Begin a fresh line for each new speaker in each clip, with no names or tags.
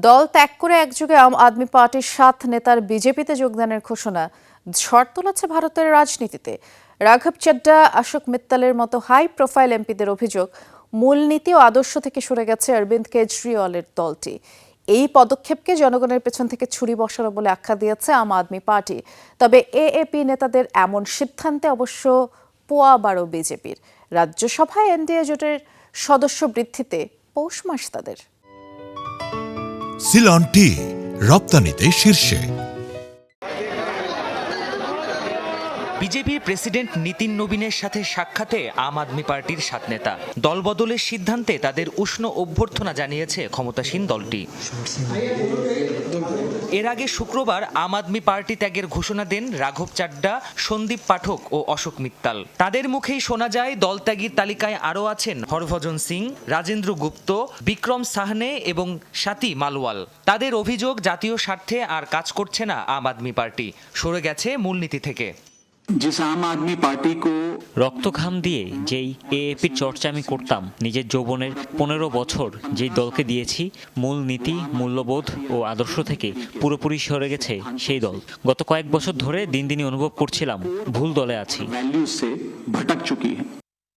দল ত্যাগ করে একযোগে আম আদমি পার্টির 7 নেতার বিজেপিতে যোগদানের ঘোষণা ঝড় তুলেছে ভারতের রাজনীতিতে। রাঘব চাড্ডা, অশোক মিত্তালের মতো হাই প্রোফাইল এমপিদের অভিযোগ, মূলনীতি ও আদর্শ থেকে সরে গেছে অরবিন্দ কেজরিওয়ালের দলটি। এই পদক্ষেপকে জনগণের পেছন থেকে ছুরি বসানো বলে আখ্যা দিয়েছে আম আদমি পার্টি। তবে এএপি নেতাদের এমন সিদ্ধান্তে অবশ্য পোয়াবারও বিজেপির। রাজ্যসভায় এনডিএ জোটের সদস্য বৃদ্ধিতে পৌষ মাস তাদের।
সিলন টি রপ্তানিতে শীর্ষে।
বিজেপির প্রেসিডেন্ট নীতিন নবীনের সাথে সাক্ষাতে আম আদমি পার্টির 7 নেতা। দলবদলের সিদ্ধান্তে তাদের উষ্ণ অভ্যর্থনা জানিয়েছে ক্ষমতাসীন দলটি। এর আগে শুক্রবার আম আদমি পার্টি ত্যাগের ঘোষণা দেন রাঘব চাড্ডা, সন্দীপ পাঠক ও অশোক মিত্তাল। তাদের মুখেই শোনা যায় দলত্যাগীর তালিকায় আরও আছেন হরভজন সিং, রাজেন্দ্র গুপ্ত, বিক্রম সাহনে এবং স্বাতী মালওয়াল। তাদের অভিযোগ, জাতীয় স্বার্থে আর কাজ করছে না আম আদমি পার্টি, সরে গেছে মূলনীতি থেকে।
রক্ত ঘাম দিয়ে যেই এএপির চর্চা আমি করতাম, নিজের যৌবনের 15 বছর যেই দলকে দিয়েছি, মূল নীতি, মূল্যবোধ ও আদর্শ থেকে পুরোপুরি সরে গেছে সেই দল। গত কয়েক বছর ধরে দিন দিনই অনুভব করছিলাম ভুল দলে আছি।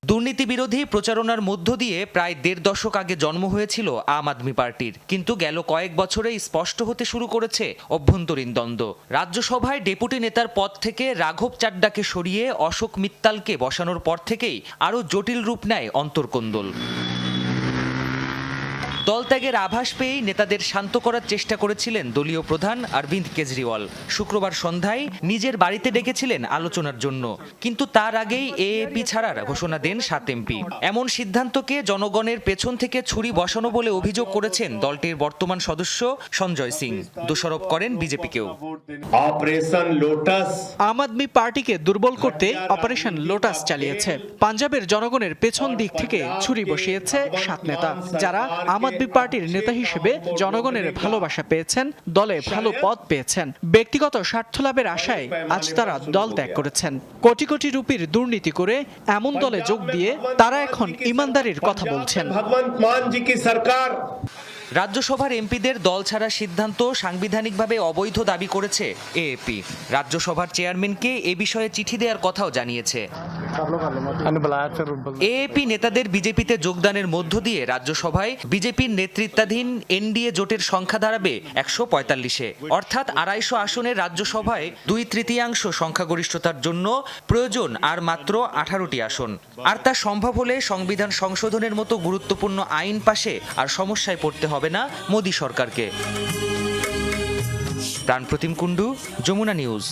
দুর্নীতি বিরোধী প্রচারণার মধ্য দিয়ে প্রায় 1.5 দশক আগে জন্ম হয়েছিল আম আদমি পার্টির, কিন্তু গেল কয়েক বছরেই স্পষ্ট হতে শুরু করেছে অভ্যন্তরীণ দ্বন্দ্ব। রাজ্যসভায় ডেপুটি নেতার পদ থেকে রাঘব চাড্ডাকে সরিয়ে অশোক মিত্তালকে বসানোর পর থেকেই আরও জটিল রূপ নেয় অন্তর্কোন্দল। দলত্যাগের আভাস পেয়েই নেতাদের শান্ত করার চেষ্টা করেছিলেন দলীয় প্রধান অরবিন্দ কেজরিওয়াল। শুক্রবার সন্ধ্যায় নিজের বাড়িতে ডেকেছিলেন আলোচনার জন্য, কিন্তু তার আগেই এএপি ছাড়ার ঘোষণা দেন 7 এমপি। এমন সিদ্ধান্তকে জনগণের পেছন থেকে ছুরি বসানো বলে অভিযোগ করেছেন দলটির বর্তমান সদস্য সঞ্জয় সিং। দোষারোপ করেন বিজেপিকেও।
অপারেশন লোটাস
আম আদমি পার্টিকে দুর্বল করতে অপারেশন লোটাস চালিয়েছে। পাঞ্জাবের জনগণের পেছন দিক থেকে ছুরি বসিয়েছে 7 নেতা, যারা আম আদমি পার্টির নেতা হিসেবে জনগণের ভালোবাসা পেয়েছেন, দলে ভালো পদ পেয়েছেন। ব্যক্তিগত স্বার্থ লাভের আশায় আজ তারা দল ত্যাগ করেছেন। কোটি কোটি রুপির দুর্নীতি করে এমন দলে যোগ দিয়ে তারা এখন ইমানদারির কথা বলছেন।
ভগবন্ত মান জি কি সরকার।
রাজ্যসভার এমপিদের দল ছাড়ার সিদ্ধান্ত সাংবিধানিকভাবে অবৈধ দাবি করেছে এএপি। রাজ্যসভার চেয়ারম্যানকে এ বিষয়ে চিঠি দেওয়ার কথাও জানিয়েছে। এএপি নেতাদের বিজেপিতে যোগদানের মধ্য দিয়ে রাজ্যসভায় বিজেপির নেতৃত্বাধীন এনডিএ জোটের সংখ্যা দাঁড়াবে 145-এ, অর্থাৎ 250 আসনের রাজ্যসভায় 2/3 সংখ্যাগরিষ্ঠতার জন্য প্রয়োজন আর মাত্র 18টি আসন। আর তা সম্ভব হলে সংবিধান সংশোধনের মতো গুরুত্বপূর্ণ আইন পাশে আর সমস্যায় পড়তে হবে না মোদী সরকারকে। প্রাণপ্রতিম কুণ্ডু, যমুনা নিউজ।